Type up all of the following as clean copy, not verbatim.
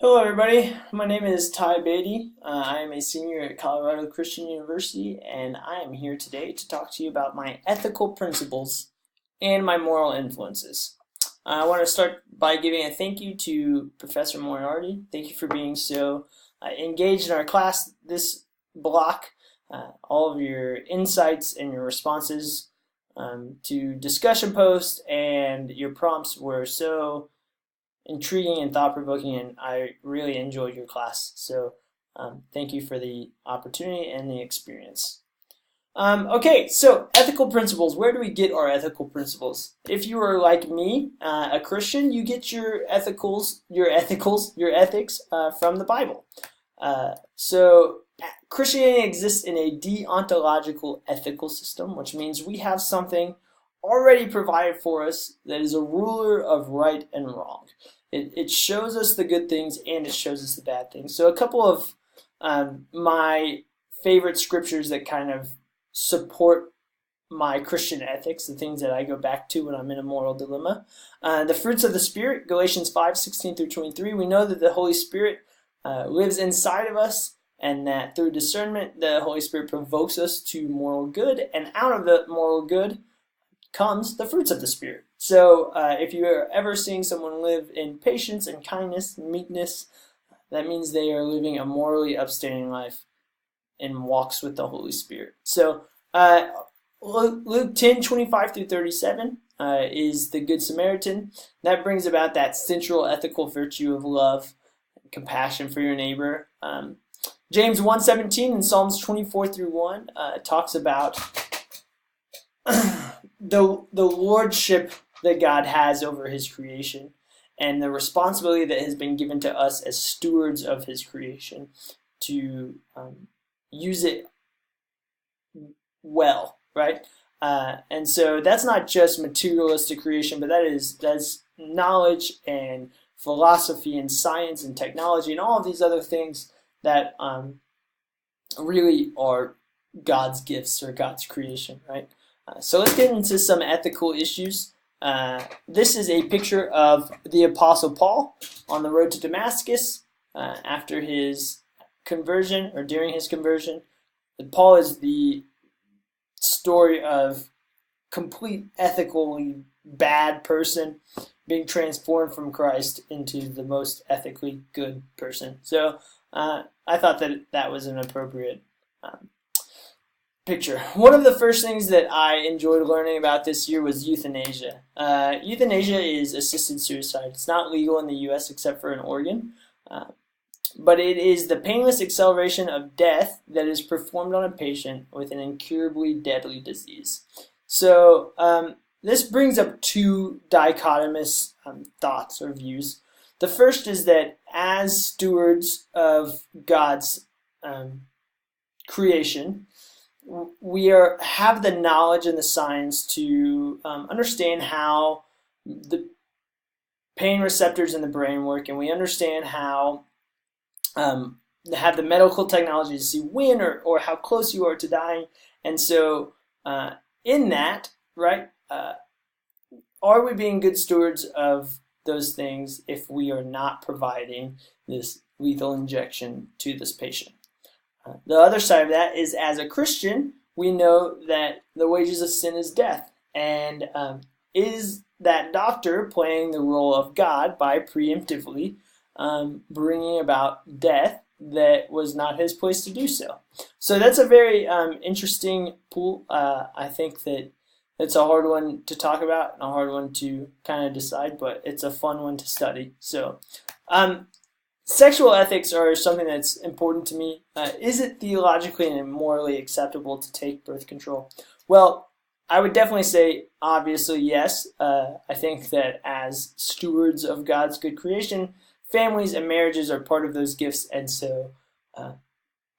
Hello, everybody. My name is Ty Beatty. I am a senior at Colorado Christian University, and I am here today to talk to you about my ethical principles and my moral influences. I want to start by giving a thank you to Professor Moriarty. Thank you for being so engaged in our class this block. All of your insights and your responses to discussion posts and your prompts were so intriguing and thought-provoking, and I really enjoyed your class. So thank you for the opportunity and the experience. Okay, so ethical principles. Where do we get our ethical principles? If you are like me, a Christian, you get your ethics from the Bible. So Christianity exists in a deontological ethical system, which means we have something already provided for us that is a ruler of right and wrong. It shows us the good things and it shows us the bad things. So a couple of my favorite scriptures that kind of support my Christian ethics, the things that I go back to when I'm in a moral dilemma. The fruits of the Spirit, Galatians 5:16 through 23. We know that the Holy Spirit lives inside of us, and that through discernment, the Holy Spirit provokes us to moral good, and out of the moral good comes the fruits of the Spirit. So if you are ever seeing someone live in patience and kindness and meekness, that means they are living a morally upstanding life and walks with the Holy Spirit. So Luke 10:25 through 37 is the Good Samaritan. That brings about that central ethical virtue of love, compassion for your neighbor. James 1:17 and Psalms 24 through 1 talks about the lordship that God has over his creation and the responsibility that has been given to us as stewards of his creation to use it well, right? And so that's not just materialistic creation, but that's knowledge and philosophy and science and technology and all of these other things that really are God's gifts or God's creation, right? So let's get into some ethical issues. This is a picture of the Apostle Paul on the road to Damascus after his conversion or during his conversion. Paul is the story of complete ethically bad person being transformed from Christ into the most ethically good person. So I thought that was an appropriate picture. One of the first things that I enjoyed learning about this year was euthanasia. Euthanasia is assisted suicide. It's not legal in the U.S. except for in Oregon, but it is the painless acceleration of death that is performed on a patient with an incurably deadly disease. So this brings up two dichotomous thoughts or views. The first is that as stewards of God's creation, we have the knowledge and the science to understand how the pain receptors in the brain work, and we understand how have the medical technology to see when or how close you are to dying. And so in that, right, are we being good stewards of those things if we are not providing this lethal injection to this patient? The other side of that is, as a Christian, we know that the wages of sin is death. And is that doctor playing the role of God by preemptively bringing about death that was not his place to do so? So that's a very interesting pool. I think that it's a hard one to talk about and a hard one to kind of decide, but it's a fun one to study. So sexual ethics are something that's important to me. Is it theologically and morally acceptable to take birth control? Well, I would definitely say, obviously, yes. I think that as stewards of God's good creation, families and marriages are part of those gifts, and so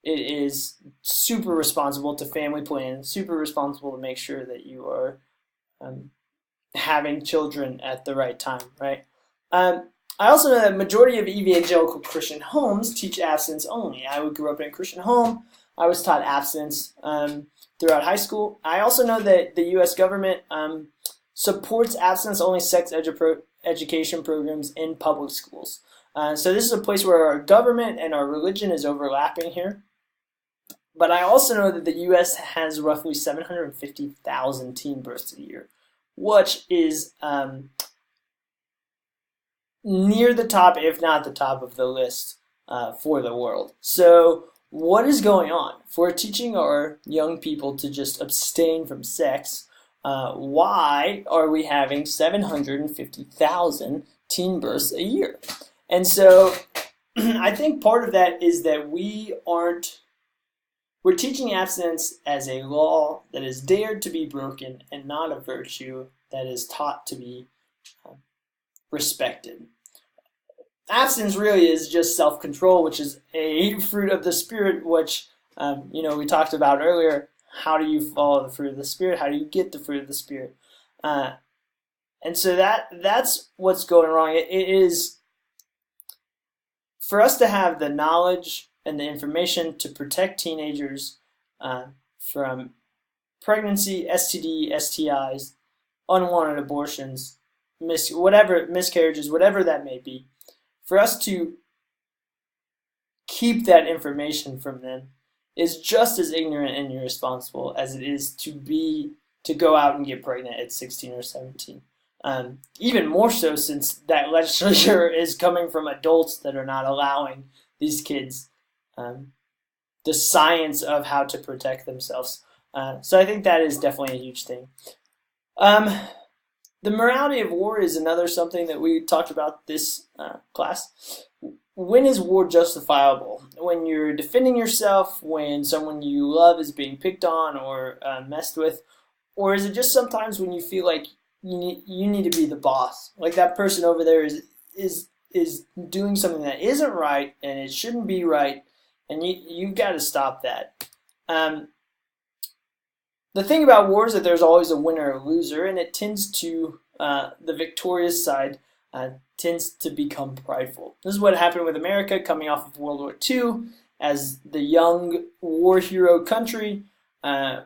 it is super responsible to family plan, super responsible to make sure that you are having children at the right time, right? I also know that the majority of evangelical Christian homes teach abstinence only. I grew up in a Christian home. I was taught abstinence throughout high school. I also know that the U.S. government supports abstinence-only sex education programs in public schools. So this is a place where our government and our religion is overlapping here. But I also know that the U.S. has roughly 750,000 teen births a year, which is near the top, if not the top of the list for the world. So what is going on? If we're teaching our young people to just abstain from sex, why are we having 750,000 teen births a year? And so I think part of that is that we're teaching abstinence as a law that is dared to be broken and not a virtue that is taught to be respected. Abstinence really is just self-control, which is a fruit of the Spirit, which we talked about earlier. How do you follow the fruit of the Spirit? How do you get the fruit of the Spirit? And so that's what's going wrong. It is for us to have the knowledge and the information to protect teenagers from pregnancy, STD, STIs, unwanted abortions, miscarriages, whatever that may be. For us to keep that information from them is just as ignorant and irresponsible as it is to go out and get pregnant at 16 or 17. Even more so since that legislature is coming from adults that are not allowing these kids the science of how to protect themselves. So I think that is definitely a huge thing. The morality of war is another something that we talked about this class. When is war justifiable? When you're defending yourself, when someone you love is being picked on or messed with, or is it just sometimes when you feel like you need to be the boss? Like that person over there is doing something that isn't right and it shouldn't be right, and you've got to stop that. The thing about war is that there's always a winner or loser, and it tends to, the victorious side tends to become prideful. This is what happened with America coming off of World War II. As the young war hero country,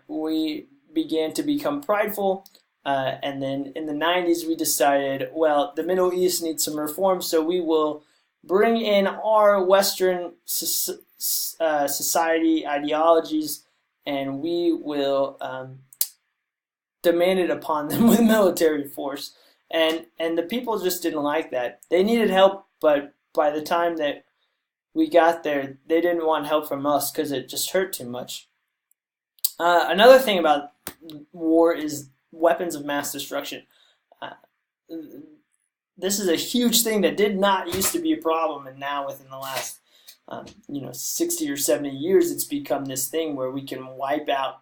we began to become prideful, and then in the 90s we decided, well, the Middle East needs some reform, so we will bring in our Western society ideologies, and we will demand it upon them with military force. And the people just didn't like that. They needed help, but by the time that we got there, they didn't want help from us because it just hurt too much. Another thing about war is weapons of mass destruction. This is a huge thing that did not used to be a problem, and now within the last 60 or 70 years, it's become this thing where we can wipe out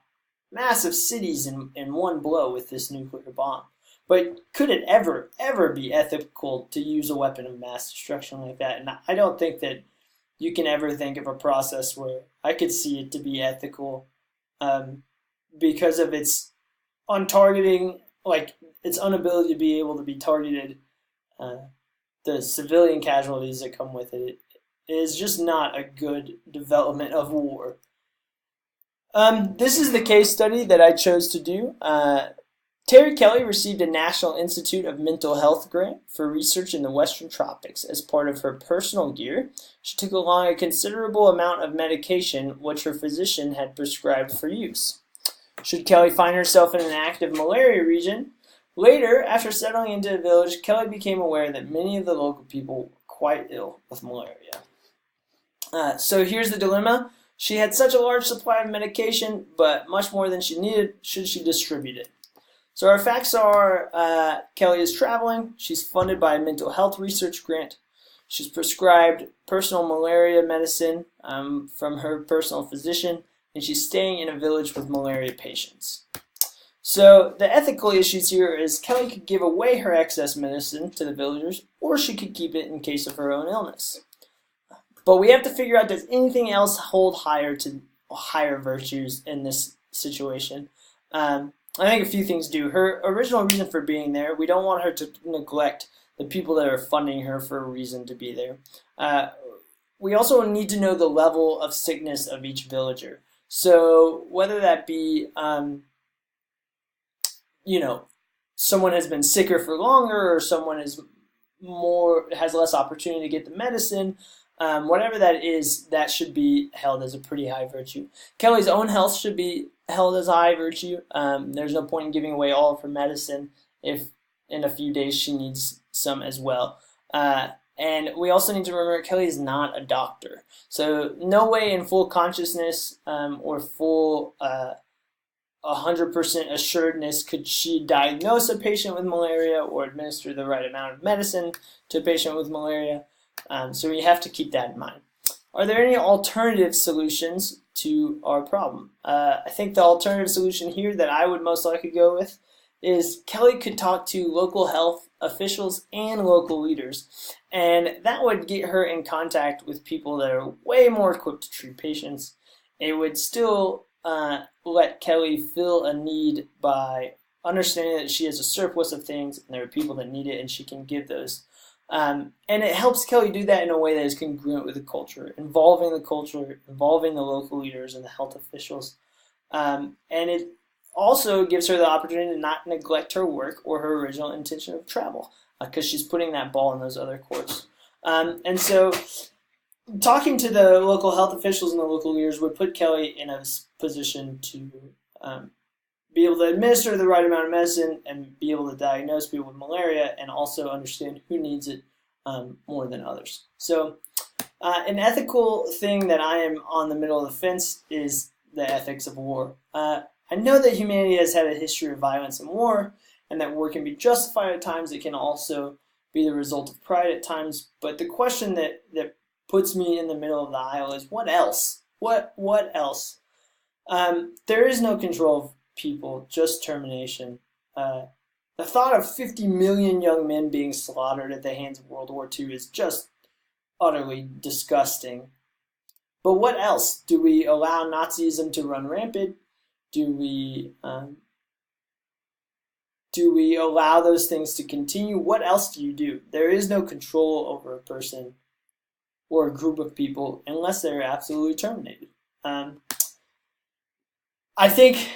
massive cities in one blow with this nuclear bomb. But could it ever be ethical to use a weapon of mass destruction like that? And I don't think that you can ever think of a process where I could see it to be ethical because of its untargeting, like its inability to be able to be targeted, the civilian casualties that come with it. It is just not a good development of war. This is the case study that I chose to do. Terry Kelly received a National Institute of Mental Health grant for research in the Western Tropics. As part of her personal gear, she took along a considerable amount of medication which her physician had prescribed for use. Should Kelly find herself in an active malaria region, later, after settling into a village, Kelly became aware that many of the local people were quite ill with malaria. So here's the dilemma. She had such a large supply of medication, but much more than she needed. Should she distribute it? So our facts are Kelly is traveling. She's funded by a mental health research grant. She's prescribed personal malaria medicine from her personal physician, and she's staying in a village with malaria patients. So the ethical issues here is Kelly could give away her excess medicine to the villagers, or she could keep it in case of her own illness. But we have to figure out, does anything else hold higher virtues in this situation? I think a few things do. Her original reason for being there, we don't want her to neglect the people that are funding her for a reason to be there. We also need to know the level of sickness of each villager. So whether that be, someone has been sicker for longer, or someone is has less opportunity to get the medicine. Whatever that is, that should be held as a pretty high virtue. Kelly's own health should be held as a high virtue. There's no point in giving away all of her medicine if in a few days she needs some as well. And we also need to remember Kelly is not a doctor. So no way in full consciousness or full 100% assuredness could she diagnose a patient with malaria or administer the right amount of medicine to a patient with malaria. So we have to keep that in mind. Are there any alternative solutions to our problem? I think the alternative solution here that I would most likely go with is Kelly could talk to local health officials and local leaders, and that would get her in contact with people that are way more equipped to treat patients. It would still let Kelly fill a need by understanding that she has a surplus of things and there are people that need it and she can give those. And it helps Kelly do that in a way that is congruent with the culture, involving the local leaders and the health officials. And it also gives her the opportunity to not neglect her work or her original intention of travel, because she's putting that ball in those other courts. And so talking to the local health officials and the local leaders would put Kelly in a position to be able to administer the right amount of medicine and be able to diagnose people with malaria and also understand who needs it more than others. So an ethical thing that I am on the middle of the fence is the ethics of war. I know that humanity has had a history of violence and war, and that war can be justified at times. It can also be the result of pride at times. But the question that puts me in the middle of the aisle is, what else? What else? There is no control of people, just termination. The thought of 50 million young men being slaughtered at the hands of World War II is just utterly disgusting. But what else? Do we allow Nazism to run rampant? Do we allow those things to continue? What else do you do? There is no control over a person or a group of people unless they're absolutely terminated. I think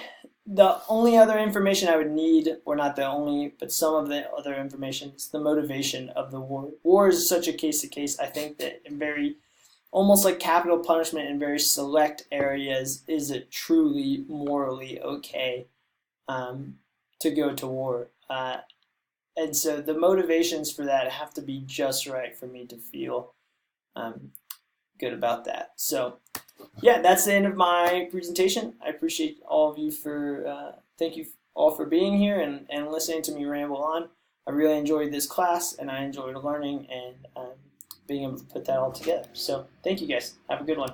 the only other information I would need, or not the only, but some of the other information, is the motivation of the war. War is such a case-to-case. I think that in very, almost like capital punishment in very select areas, is it truly morally okay to go to war? And so the motivations for that have to be just right for me to feel good about that. So yeah, that's the end of my presentation. I appreciate all of you thank you all for being here and listening to me ramble on. I really enjoyed this class, and I enjoyed learning and being able to put that all together. So thank you guys. Have a good one.